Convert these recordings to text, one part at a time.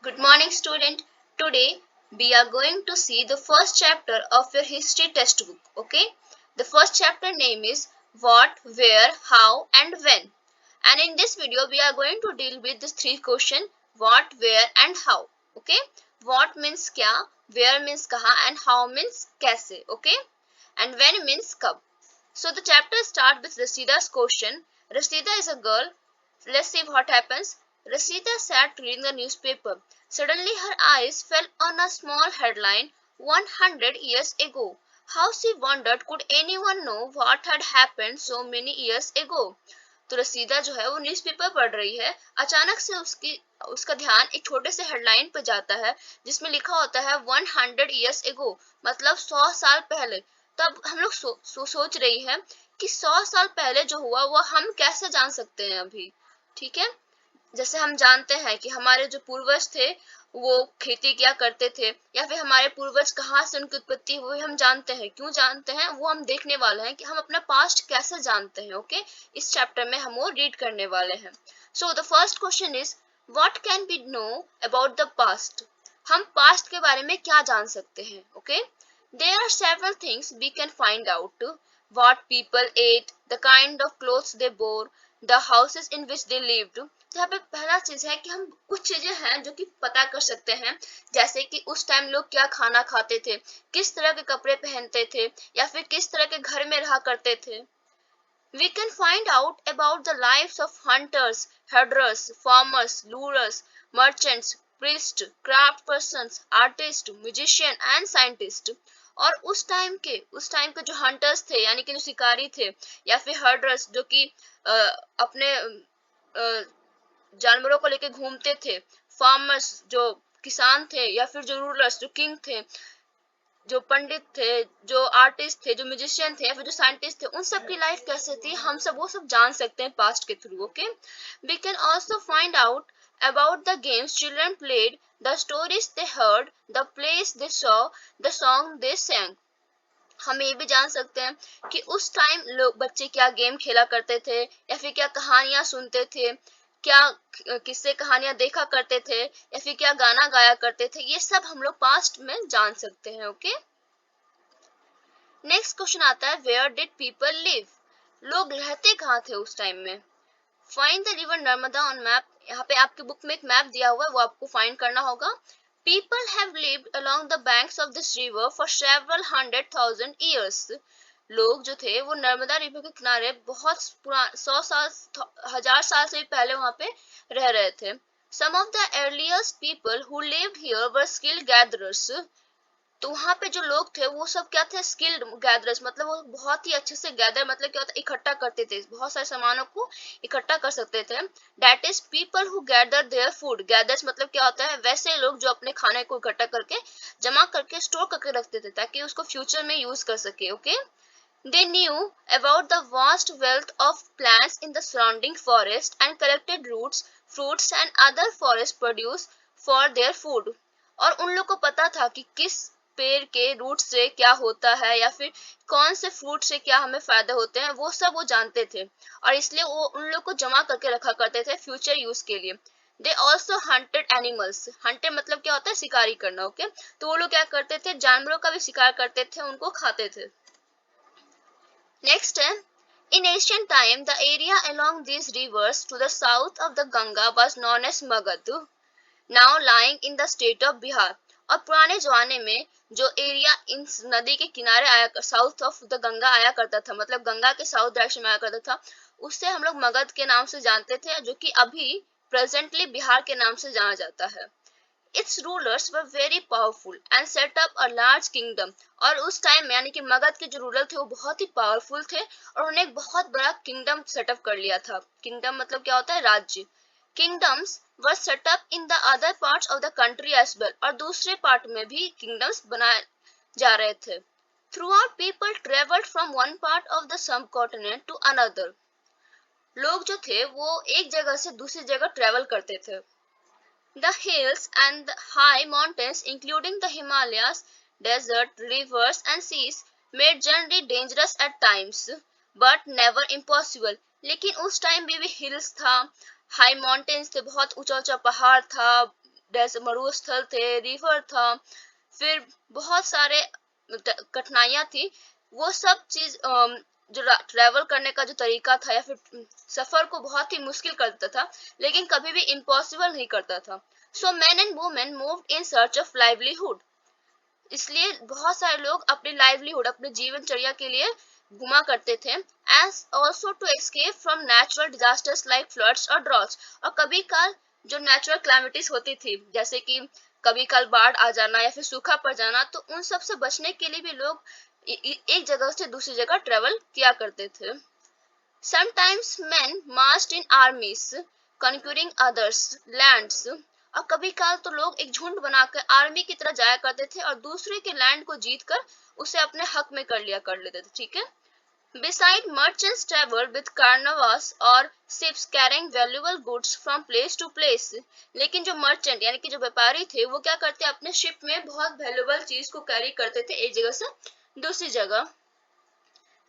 Good morning, student. Today we are going to see the first chapter of your history textbook. Okay, the first chapter name is What, Where, How, and When. And in this video, we are going to deal with these three questions: what, where, and how. Okay, what means kya, where means kaha, and how means kaise. Okay, and when means kab. So the chapter starts with Rasida's question. Rasida is a girl. Let's see what happens. Rasida sat reading the newspaper. Suddenly her eyes fell on a small headline, 100 years ago. How she wondered, could anyone know what had happened so many years ago? तो रसीदा जो है वो newspaper पढ़ रही है। अचानक से उसका ध्यान एक छोटे से हेडलाइन पर जाता है जिसमें लिखा होता है 100 years ago, मतलब 100 साल पहले। तब हम लोग सोच रही है कि 100 साल पहले जो हुआ वो हम कैसे जान सकते हैं अभी। ठीक है, जैसे हम जानते हैं कि हमारे जो पूर्वज थे वो खेती किया करते थे, या फिर हमारे पूर्वज कहाँ से उनकी उत्पत्ति हुई हम जानते हैं। क्यों जानते हैं वो हम देखने वाले हैं कि हम अपना पास्ट कैसे जानते हैं। ओके, इस चैप्टर में हम वो रीड करने वाले हैं। So the first question is what can be know about the past. हम पास्ट के बारे में क्या जान सकते हैं। Okay, there are several things we can find out: what people ate, the kind of clothes they wore, the houses in which they lived। यहाँ पे पहला चीज है कि हम कुछ चीजें हैं जो कि पता कर सकते हैं, जैसे कि उस टाइम लोग क्या खाना खाते थे, किस तरह के कपड़े पहनते थे, या फिर किस तरह के घर में रहा करते थे। We can find out about the lives of hunters, herders, farmers, lurers, merchants, priests, craft persons, artists, musicians and scientists। और उस टाइम के जो हंटर्स थे यानी कि जो शिकारी थे, या फिर हर्डर्स जो कि अपने जानवरों को लेके घूमते थे, फार्मर्स जो किसान थे, या फिर जो रूलर्स जो किंग थे, जो पंडित थे, जो आर्टिस्ट थे, जो म्यूजिशियन थे, या फिर जो साइंटिस्ट थे, उन सब की लाइफ कैसे थी हम सब वो सब जान सकते हैं पास्ट के through. Okay, we can also find out about the games children played, the stories they heard, the plays they saw, the song they sang। हम ये भी जान सकते हैं कि उस टाइम लोग बच्चे क्या गेम खेला करते थे, या फिर क्या कहानियां सुनते थे, क्या किस्से कहानियां देखा करते थे, या फिर क्या गाना गाया करते थे। ये सब हम लोग पास्ट में जान सकते हैं। ओके, नेक्स्ट क्वेश्चन आता है वेयर डिड पीपल लिव। लोग रहते कहाँ थे उस टाइम में। Find the river Narmada on map. यहाँ पे आपके बुक में एक मैप दिया हुआ है, वो आपको फाइंड करना होगा। People have lived along the banks of this river for several 100,000 years. लोग जो थे वो नर्मदा रिवर के किनारे बहुत पुराने 100 साल 1000 साल से भी पहले वहां पे रह रहे थे। Some of the earliest people who lived here were skilled gatherers. तो वहां पे जो लोग थे वो सब क्या थे, स्किल्ड गैदरर्स, मतलब वो बहुत ही अच्छे से गैदर मतलब क्या होता है, इकट्ठा करते थे, बहुत सारे सामानों को इकट्ठा कर सकते थे। That is people who gather their food. Gathers मतलब क्या होता है, वैसे लोग जो अपने खाने को इकट्ठा करके जमा करके स्टोर करके रखते थे ताकि उसको फ्यूचर में यूज कर सके। Okay, they knew about the vast wealth of plants in the surrounding forest and collected roots, fruits and other forest produce for their food। और उन लोग को पता था कि किस पेड़ के रूट से क्या होता है, या फिर कौन से फ्रूट से क्या हमें फायदे होते हैं, वो सब वो जानते थे, और इसलिए वो उन लोग को जमा करके रखा करते थे फ्यूचर यूज के लिए। They also hunted animals. Hunted मतलब क्या होता है, शिकारी करना। ओके, तो वो लोग क्या करते थे, जानवरों का भी शिकार करते थे, उनको खाते थे। Next, in ancient time, the area along these rivers to the south of the Ganga was known as Magadh, now lying in the state of Bihar। और पुराने जमाने में जो एरिया इन नदी के किनारे आया, साउथ ऑफ द गंगा आया करता था, मतलब गंगा के साउथ डायरेक्शन में आया करता था, उससे हम लोग मगध के नाम से जानते थे, जो कि अभी प्रेजेंटली बिहार के नाम से जाना जाता है। Its rulers were very powerful and set up a large kingdom। और उस टाइम में यानी कि मगध के जो रूलर थे वो बहुत ही पावरफुल थे, और उन्होंने एक बहुत बड़ा किंगडम सेटअप कर लिया था। किंगडम मतलब क्या होता है, राज्य। Kingdoms were set up in the other parts of the country as well. और दूसरे पार्ट में भी किंगडम्स बनाए जा रहे थे। Throughout people travelled from one part of the subcontinent to another. लोग जो थे वो एक जगह से दूसरी जगह ट्रेवल करते थे। The hills and the high mountains, including the Himalayas, desert, rivers and seas, made journey dangerous at times, but never impossible। लेकिन उस टाइम भी हिल्स था, हाई माउंटेन्स थे, बहुत ऊंचा ऊंचा पहाड़ था, मरुस्थल थे, रिवर था, फिर बहुत सारे कठिनाइयां थी। वो सब चीज जो ट्रेवल करने का जो तरीका था या फिर सफर को बहुत ही मुश्किल करता था, लेकिन कभी भी इम्पॉसिबल नहीं करता था। So man and women moved in search of livelihood. इसलिए बहुत सारे लोग अपनी लाइवलीहुड, अपने जीवनचर्या के लिए घुमा करते थे। As also to escape from natural disasters like floods और ड्रॉट्स। और कभी काल जो नेचुरल क्लैमिटीज होती थी, जैसे कि कभी काल बाढ़ आ जाना या फिर सूखा पड़ जाना, तो उन सब से बचने के लिए भी लोग एक जगह से दूसरी जगह ट्रेवल किया करते थे। Sometimes men marched in armies, conquering others' lands. और कभी काल तो लोग एक झुंड बनाकर आर्मी की तरह जाया करते थे और दूसरे के लैंड को जीतकर उसे अपने हक में कर लेते थे, ठीक है। Beside merchants traveled with carnavas or ships carrying valuable goods from place to place. लेकिन जो मर्चेंट यानी कि जो व्यापारी थे, वो क्या करते अपने शिप में बहुत वैल्यूबल चीज को कैरी करते थे एक जगह से दूसरी जगह।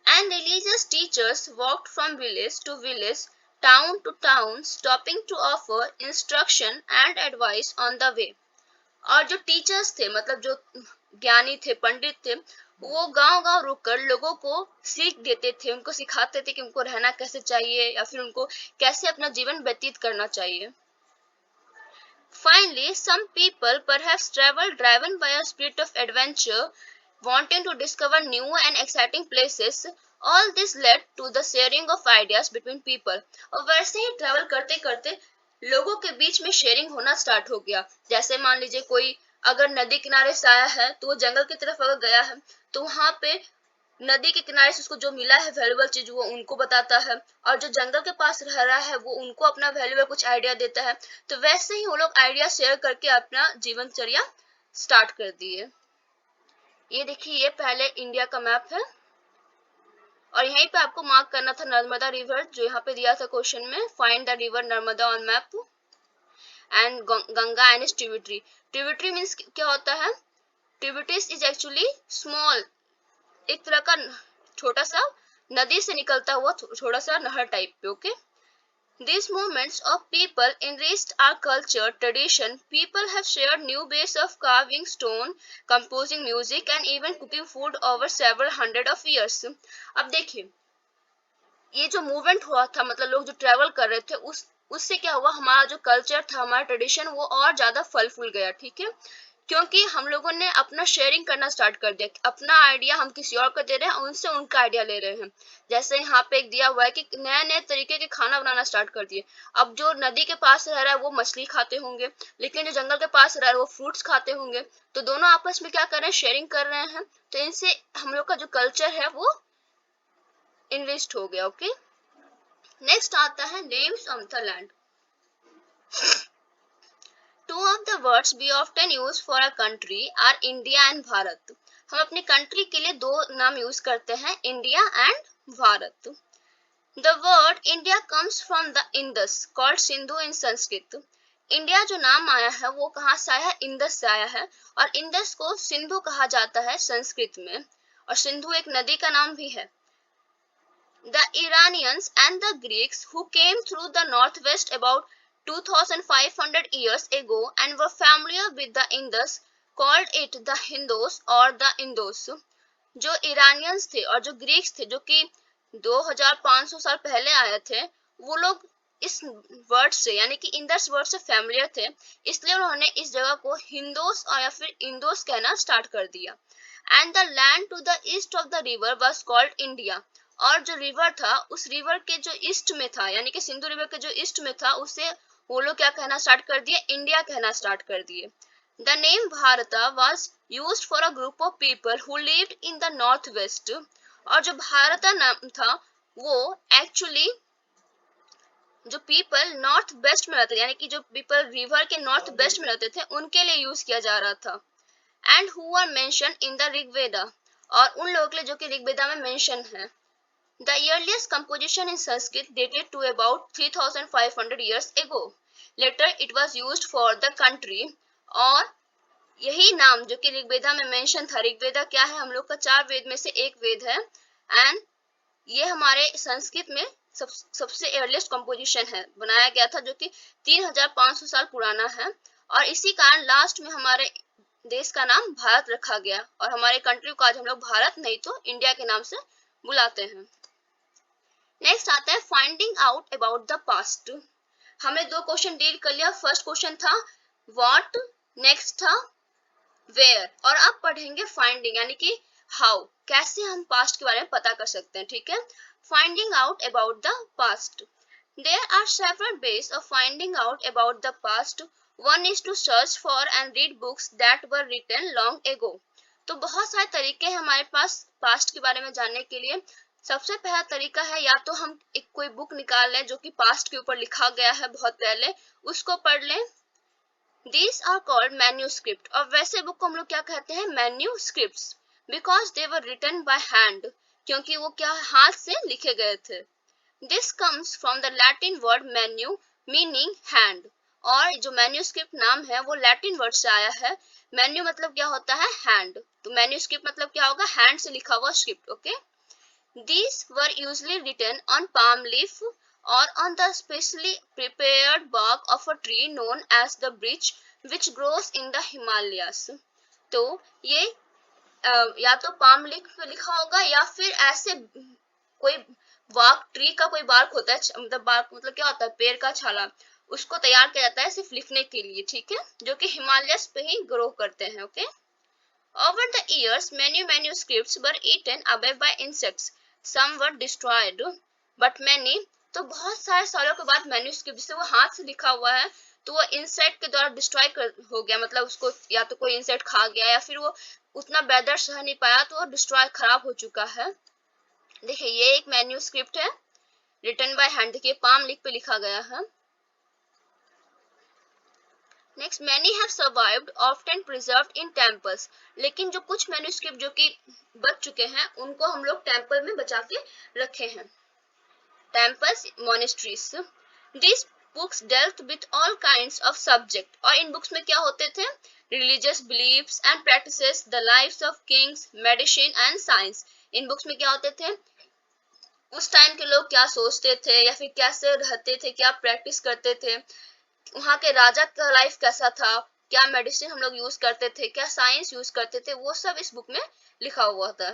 And religious teachers walked from village to village, town to town, stopping to offer instruction and advice on the way. और जो टीचर्स थे, मतलब जो ज्ञानी थे, पंडित थे, वो गांव-गांव रुककर लोगों को सीख देते थे, उनको सिखाते थे कि उनको रहना कैसे चाहिए या फिर उनको कैसे अपना जीवन व्यतीत करना चाहिए। Finally, some people perhaps traveled driven by a spirit of adventure, wanting to discover new and exciting places. All this led to the sharing of ideas between people. और वैसे ही ट्रैवल करते करते लोगों के बीच में शेयरिंग होना स्टार्ट हो गया। जैसे मान लीजिए कोई अगर नदी किनारे से आया है तो वो जंगल की तरफ अगर गया है तो वहां पे नदी के किनारे से उसको जो मिला है वैल्यूबल चीज वो उनको बताता है, और जो जंगल के पास रह रहा है वो उनको अपना वैल्यूबल कुछ आइडिया देता है। तो वैसे ही वो लोग आइडिया शेयर करके अपना जीवनचर्या स्टार्ट कर दिए। ये देखिए, ये पहले इंडिया का मैप है और यहीं पे आपको मार्क करना था नर्मदा रिवर, जो यहाँ पे दिया था क्वेश्चन में, find the river Narmada on map. And Ganga and it's tributary. Tributary means क्या होता है? ट्रिब्यूटरीज इज एक्चुअली स्मॉल, एक तरह का छोटा सा नदी से निकलता हुआ छोटा सा नहर टाइप पे, okay. These movements of people enriched our culture tradition. People have shared new ways of carving stone, composing music and even cooking food over several hundred of years. अब देखिए, ये जो मूवमेंट हुआ था, मतलब लोग जो ट्रेवल कर रहे थे, उससे क्या हुआ, हमारा जो कल्चर था, हमारा ट्रेडिशन, वो और ज्यादा फल फूल गया, ठीक है। क्योंकि हम लोगों ने अपना शेयरिंग करना स्टार्ट कर दिया, अपना आइडिया हम किसी और को दे रहे हैं, उनसे उनका आइडिया ले रहे हैं। जैसे यहाँ पे एक दिया हुआ है कि नए नए तरीके के खाना बनाना स्टार्ट कर दिए। अब जो नदी के पास रह रहा है वो मछली खाते होंगे, लेकिन जो जंगल के पास रह रहा है वो फ्रूट्स खाते होंगे। तो दोनों आपस में क्या कर रहे हैं, शेयरिंग कर रहे हैं। तो इनसे हम लोग का जो कल्चर है वो इनरिच्ड हो गया, ओके। नेक्स्ट आता है names of the land. Two of the words we often use for a country are India and Bharat. हम अपनी कंट्री के लिए दो नाम यूज करते हैं, India and Bharat. The word India comes from the Indus, called Sindhu in Sanskrit. India जो नाम आया है वो कहाँ से आया है? इंदस से आया है, और इंदस को सिंधु कहा जाता है संस्कृत में, और सिंधु एक नदी का नाम भी है। The Iranians and the Greeks who came through the northwest about 2500 years ago and were familiar with the Indus called it the Hindos or the Indos. जो इरानियंस थे और जो ग्रीक्स थे, जो कि 2500 साल पहले आए थे, वो लोग इस वर्ड से यानी कि इंदस वर्ड से फैमिलियर थे, इसलिए उन्होंने इस जगह को हिंदोस और या फिर इंदोस कहना स्टार्ट कर दिया। And the land to the east of the river was called India. और जो रिवर था, उस रिवर के जो ईस्ट में था, यानी कि सिंधु रिवर के जो ईस्ट में था, उसे वो लोग क्या कहना स्टार्ट कर दिए? इंडिया कहना स्टार्ट कर दिए। द नेम भारता was used for a group of people who lived in the north west. और जो भारता नाम था वो एक्चुअली जो पीपल नॉर्थ वेस्ट में रहते, यानी कि जो पीपल रिवर के नॉर्थ वेस्ट में रहते थे, उनके लिए यूज किया जा रहा था। And who are mention in the Rigveda, और उन लोगों के लिए जो कि ऋग्वेदा में मेंशन है। The earliest composition in Sanskrit dated to about 3500 years ago. Later it was used for the country. और यही नाम जो कि ऋग्वेदा में मेंशन था, ऋग्वेदा क्या है? हम लोग का 4 वेद में से एक वेद है, एंड ये हमारे संस्कृत में सबसे अर्लीस्ट कंपोजिशन है, बनाया गया था, जो कि 3500 साल पुराना है। और इसी कारण लास्ट में हमारे देश का नाम भारत रखा गया और हमारे कंट्री को आज हम लोग भारत नहीं तो इंडिया के नाम से बुलाते हैं। नेक्स्ट आता है finding out about the past. हमने दो क्वेश्चन डील कर लिया। फर्स्ट क्वेश्चन था व्हाट, नेक्स्ट था वेयर, और अब पढ़ेंगे फाइंडिंग यानी कि हाउ, कैसे हम पास्ट के बारे में पता कर सकते हैं। ठीक है, finding out about the past. There are several ways of finding out about the past. One is to search for and read books that were written long ago. तो बहुत सारे तरीके हैं हमारे पास पास्ट के बारे में जानने के लिए। सबसे पहला तरीका है या तो हम एक कोई बुक निकाल लें जो कि पास्ट के ऊपर लिखा गया है बहुत पहले, उसको पढ़ लें। These are called manuscript। और वैसे बुक को हम लोग क्या कहते हैं, manuscripts, because they were written by hand, क्योंकि वो क्या हाथ से लिखे गए थे। This comes from the Latin word manu meaning hand। और जो manuscript नाम है वो लैटिन वर्ड से आया है। मेन्यू मतलब क्या होता है, हैंड, तो मैन्यूस्क्रिप्ट मतलब क्या होगा, हैंड से लिखा हुआ script. Okay, These were usually written on palm leaf or on the specially prepared bark of a tree known as the birch which grows in the Himalayas। तो ये या तो पाम लीफ पे लिखा होगा या फिर ऐसे कोई बार्क, ट्री का कोई बार्क होता है, मतलब बार्क मतलब क्या होता है, पेड़ का छाला, उसको तैयार किया जाता है सिर्फ लिखने के लिए। ठीक है, जो कि हिमालयस पे ही ग्रो करते हैं। Okay, Over the years, many manuscripts were eaten away by insects. Some were destroyed, but many, तो बहुत सारे सालों के बाद मैन्यूस्क्रिप्ट जिसे वो हाथ से लिखा हुआ है तो वो इंसेक्ट के द्वारा डिस्ट्रॉय हो गया, मतलब उसको या तो कोई इंसेक्ट खा गया या फिर वो उतना बेदर सह नहीं पाया तो वो डिस्ट्रॉय खराब हो चुका है। देखिए ये एक मैन्यूस्क्रिप्ट है रिटन बाय हैंड, देखिए पाम लीफ पे लिखा गया है। Next, many have survived often preserved in temples. लेकिन जो कुछ मैन्यूस्क्रिप्ट जो कि बच चुके हैं उनको हम लोग टेम्पल में बचा के रखे हैं, temples, monasteries. This books dealt with all kinds of subject. और इन बुक्स में क्या होते थे, religious beliefs and practices, the lives of Kings, medicine and science. In books में क्या होते थे, उस टाइम के लोग क्या सोचते थे या फिर कैसे रहते थे, क्या प्रैक्टिस करते थे, वहाँ के राजा का लाइफ कैसा था, क्या मेडिसिन हम लोग यूज करते थे, क्या साइंस यूज करते थे, वो सब इस बुक में लिखा हुआ था।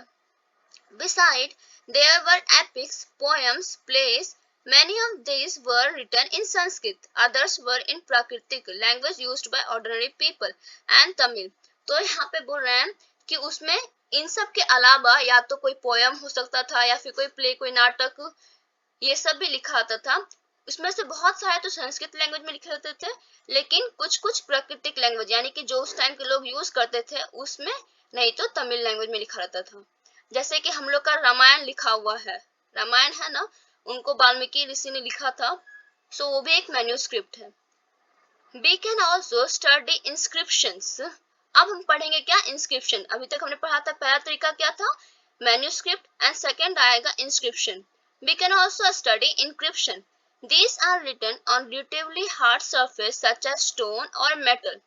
Beside, there were epics, poems, plays. Many of these were written in Sanskrit. Others were in Prakritic, language used by ordinary people, and Tamil. तो यहाँ पे बोल रहे हैं कि उसमें इन सब के अलावा या तो कोई पोयम हो सकता था या फिर कोई प्ले, कोई नाटक, ये सब भी लिखा आता था। उसमें से बहुत सारे तो संस्कृत लैंग्वेज में लिखे होते थे, लेकिन कुछ कुछ प्राकृतिक लैंग्वेज यानी कि जो उस टाइम के लोग यूज करते थे उसमें, नहीं तो तमिल लैंग्वेज में लिखा रहता था। जैसे कि हम लोग का रामायण लिखा हुआ है, रामायण है ना, उनको वाल्मीकि ऋषि ने लिखा था, सो वो भी एक मैन्यूस्क्रिप्ट है। We can also study inscriptions। अब हम पढ़ेंगे क्या, इंस्क्रिप्शन। अभी तक हमने पढ़ा था पहला तरीका क्या था, मैन्यूस्क्रिप्ट, एंड सेकंड आएगा inscription. We can also study encryption। These are written on relatively hard surface such as stone or metal।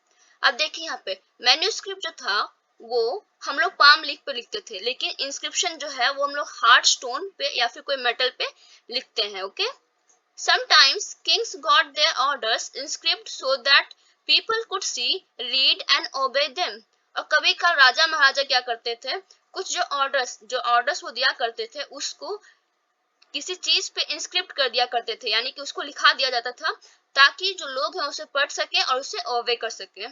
अब देखिए यहाँ पे मैन्यूस्क्रिप्ट जो था वो हम लोग पाम लीफ पे लिखते थे, लेकिन इंस्क्रिप्शन जो है वो हम लोग हार्ड स्टोन पे या फिर कोई मेटल पे लिखते हैं। Okay, Sometimes kings got their orders inscribed so that people could see, read and obey them। और कभी कभी राजा महाराजा क्या करते थे, कुछ जो ऑर्डर्स वो दिया करते थे उसको किसी चीज पे इंस्क्रिप्ट कर दिया करते थे, यानी कि उसको लिखा दिया जाता था ताकि जो लोग हैं उसे पढ़ सके और उसे ओबे कर सके।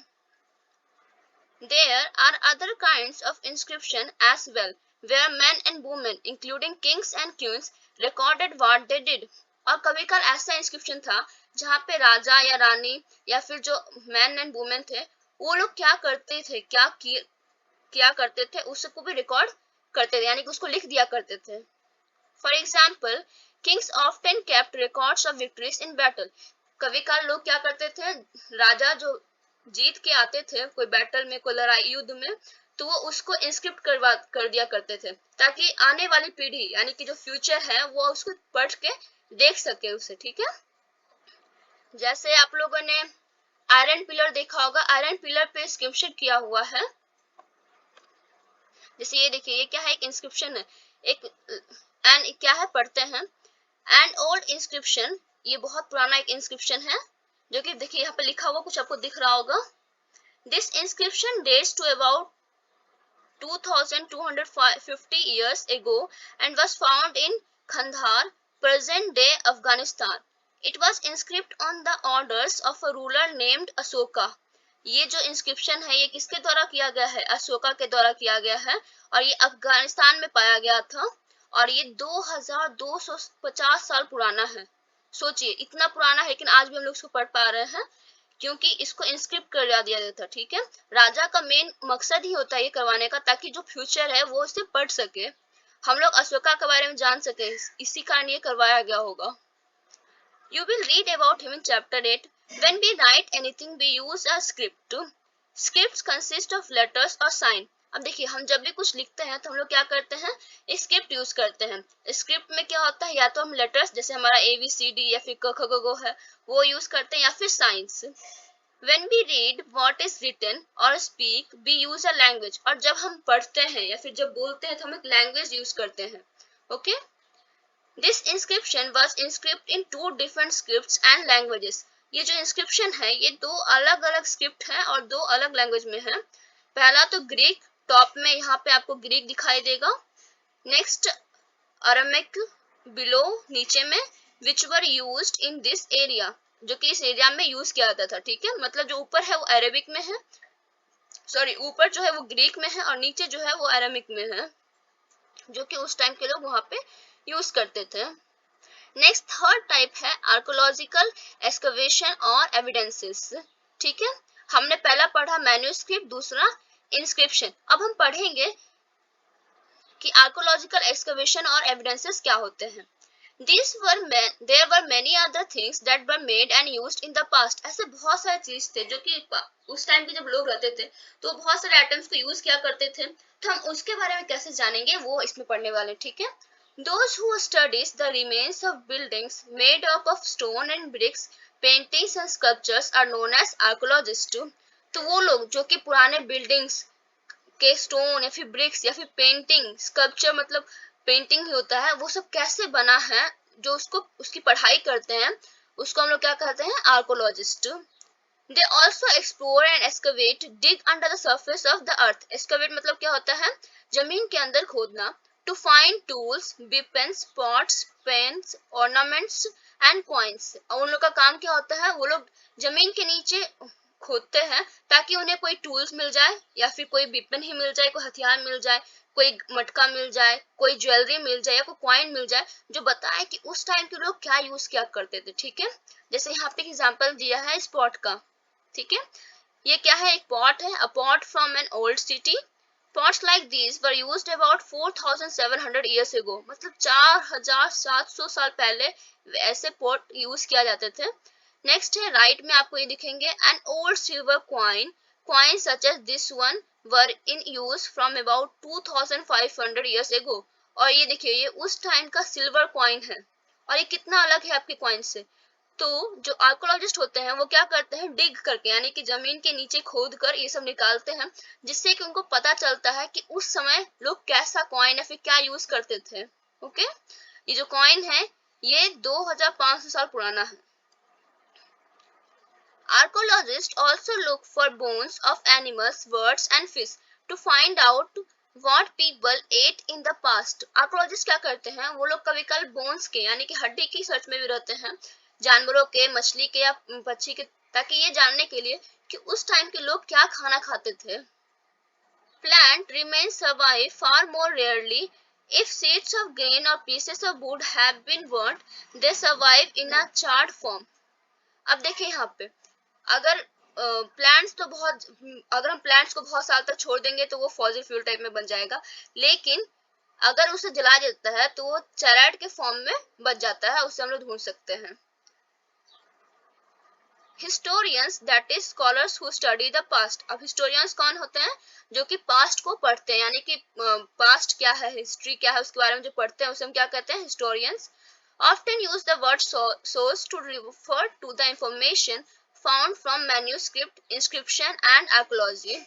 There are other kinds of inscription as well, where men and women, including kings and queens, recorded what they did। और कभी कभी ऐसा इंस्क्रिप्शन था जहाँ पे राजा या रानी या फिर जो मैन एंड वुमेन थे वो लोग क्या करते थे, क्या करते थे उसको भी रिकॉर्ड करते थे, यानी कि उसको लिख दिया करते थे। For example, Kings often kept records of victories in battle. कभी काल लोग क्या करते थे, राजा जो जीत के आते थे कोई बैटल में, कोई लड़ाई युद्ध में, तो वो उसको इंस्क्रिप्ट कर दिया करते थे ताकि आने वाली पीढ़ी यानी कि जो फ्यूचर है वो उसको पढ़ के देख सके उसे। ठीक है, जैसे आप लोगों ने आयरन पिलर देखा होगा, आयरन पिलर पे इंस्क्रिप्शन किया हुआ है। जैसे ये देखिए, ये क्या है, एक इंस्क्रिप्शन है, एक एंड क्या है, पढ़ते हैं, एंड ओल्ड इंस्क्रिप्शन, ये बहुत पुराना एक इंस्क्रिप्शन है। जो कि देखिए यहाँ पे लिखा हुआ कुछ आपको दिख रहा होगा। This inscription dates to about 2250 years ago and was found in Kandahar, present-day Afghanistan. It was inscribed on the orders of a ruler named Asoka. ये जो इंस्क्रिप्शन है ये किसके द्वारा किया गया है? अशोका के द्वारा किया गया है और ये अफगानिस्तान में पाया गया था और ये 2250 साल पुराना है। सोचिए इतना पुराना है लेकिन आज भी हम लोग इसको पढ़ पा रहे हैं क्योंकि इसको इंस्क्रिप्ट कर दिया गया था। ठीक है, राजा का मेन मकसद ही होता है ये करवाने का ताकि जो फ्यूचर है वो इसे पढ़ सके, हम लोग अशोका के बारे में जान सके, इसी कारण ये करवाया गया होगा। You will read about him in chapter 8. When we write anything we use a script. Scripts consist of letters or sign. अब देखिए हम जब भी कुछ लिखते हैं तो हम लोग क्या करते हैं, स्क्रिप्ट यूज करते हैं। स्क्रिप्ट में क्या होता है, या तो हम लेटर्स जैसे हमारा ABCD या फिर क ख ग घ है वो यूज करते हैं या फिर science. When we read what is written or speak we use a language. और जब हम पढ़ते हैं या फिर जब बोलते हैं तो हम एक लैंग्वेज यूज करते हैं। Okay, This inscription was inscribed in two different scripts and languages. ये जो इंस्क्रिप्शन है ये दो अलग अलग स्क्रिप्ट है और दो अलग लैंग्वेज में है। पहला तो ग्रीक, टॉप में यहाँ पे आपको ग्रीक दिखाई देगा। नेक्स्ट अरामिक बिलो, नीचे में, which were used in this area, जो कि इस एरिया में यूज किया जाता था। ठीक है, मतलब जो ऊपर है वो अरेबिक में है, सॉरी ऊपर जो है वो ग्रीक में है और नीचे जो है वो अरामिक में है, जो कि उस टाइम के लोग वहां पे यूज करते थे। नेक्स्ट थर्ड टाइप है आर्कोलॉजिकल एक्सकवेशन और एविडेंसेस। ठीक है, हमने पहला पढ़ा मैन्युस्क्रिप्ट, दूसरा इंस्क्रिप्शन। अब हम पढ़ेंगे कि आर्कोलॉजिकल एक्सकवेशन और एविडेंसेस क्या होते हैं। There were many other things that were made and used in the past. ऐसे बहुत सारे चीज थे जो कि उस टाइम के जब लोग रहते थे तो बहुत सारे आइटम्स को यूज किया करते थे, तो हम उसके बारे में कैसे जानेंगे वो इसमें पढ़ने वाले। ठीक है, Those who studies the remains of buildings made up of stone and bricks, paintings and sculptures are known as archaeologists. तो वो लोग जो कि पुराने बिल्डिंग्स के स्टोन या फिर ब्रिक्स या फिर पेंटिंग, स्कल्पचर मतलब पेंटिंग ही होता है, वो सब कैसे बना है, जो उसको उसकी पढ़ाई करते हैं उसको हम लोग क्या कहते हैं, archaeologist. They also explore and excavate, dig under the surface of the earth. Excavate मतलब क्या होता है, जमीन के अंदर खोदना। To find tools, weapons, pots, pens, ornaments and coins. और उन लोग का काम क्या होता है, वो लोग जमीन के नीचे खोदते हैं ताकि उन्हें कोई टूल्स मिल जाए या फिर कोई वेपन ही मिल जाए, कोई हथियार मिल जाए, कोई मटका मिल जाए, कोई ज्वेलरी मिल जाए या कोई कॉइन मिल जाए जो बताए कि उस टाइम के लोग क्या यूज किया करते थे। ठीक है, जैसे यहाँ पे एग्जांपल दिया है इस पॉट का। ठीक है, ये क्या है, एक पॉट है, अ pot from an old city. Pots like these were used about 4700 years ago. मतलब 4700 साल पहले ऐसे पॉट यूज किया जाते थे। नेक्स्ट है राइट में आपको ये दिखेंगे, an old silver coin, coins such as this one were in use from about 2500 years ago. और ये देखिए ये उस टाइम का सिल्वर क्वाइन है और ये कितना अलग है आपके क्वाइन से। तो जो आर्कोलॉजिस्ट होते हैं वो क्या करते हैं, डिग करके यानी कि जमीन के नीचे खोद कर ये सब निकालते हैं, जिससे कि उनको पता चलता है कि उस समय लोग कैसा कॉइन या फिर क्या यूज करते थे। ओके, ये जो कॉइन है ये 2500 साल पुराना है। Archaeologists also look for bones of animals, birds and fish to find out what people ate in the past. Archaeologists क्या करते हैं, वो लोग कभी कभी बोन्स के यानी कि हड्डी की सर्च में भी रहते हैं, जानवरों के, मछली के या पक्षी के, ताकि ये जानने के लिए कि उस टाइम के लोग क्या खाना खाते थे। Plant remains survive far more rarely. If seeds of grain or pieces of wood have been burnt, they survive in a charred form. अब देखिए यहाँ पे अगर प्लांट्स तो बहुत, अगर हम प्लांट्स को बहुत साल तक छोड़ देंगे तो वो फॉसिल फ्यूल टाइप में बन जाएगा, लेकिन अगर उसे जला देता है तो वो चैराइड के फॉर्म में बच जाता है, उससे हम लोग ढूंढ सकते हैं। Historians that is scholars who study the past. अब हिस्टोरियंस कौन होते हैं, जो कि पास्ट को पढ़ते हैं, यानी कि पास्ट क्या है, हिस्ट्री क्या है, उसके बारे में जो पढ़ते हैं उसे हम क्या कहते हैं, historians. Often use the word source to refer to the information found from manuscript, inscription and archaeology.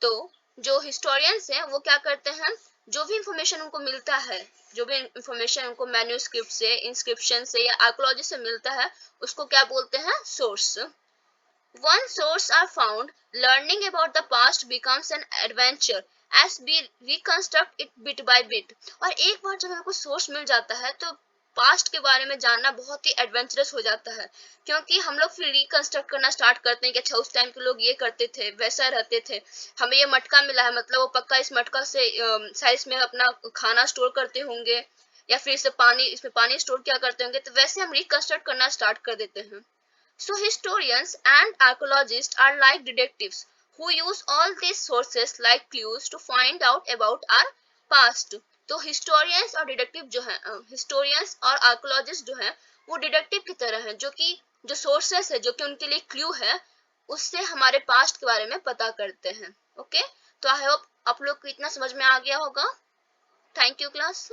तो जो हिस्टोरियंस हैं वो क्या करते हैं, जो भी इंफॉर्मेशन उनको मिलता है, जो भी इंफॉर्मेशन उनको मैन्यूस्क्रिप्ट से, इंस्क्रिप्शन से या आर्कोलॉजी से मिलता है उसको क्या बोलते हैं, source. Once sources are found, learning about the past becomes an adventure as we reconstruct it bit by bit. और एक बार जब हमको सोर्स मिल जाता है तो पास्ट के बारे में जानना बहुत ही एडवेंचरस हो जाता है, क्योंकि हम लोग फिर रिकंस्ट्रक्ट करना स्टार्ट करते हैं कि अच्छा उस टाइम के लोग ये करते थे, वैसा रहते थे, हमें ये मटका मिला है मतलब वो पक्का इस मटका से शायद इसमें अपना खाना स्टोर करते होंगे या फिर इसमें पानी स्टोर क्या करते होंगे, तो वैसे हम रिकंस्ट्रक्ट करना स्टार्ट कर देते हैं. So historians and archaeologists are like detectives who use all these sources like clues to find out about our past. तो historians और detective जो हैं historians और archaeologists जो हैं वो detective की तरह हैं, जो कि जो sources है जो कि उनके लिए clue है उससे हमारे past के बारे में पता करते हैं. ओके, तो आई होप आप लोग को इतना समझ में आ गया होगा. Thank you class.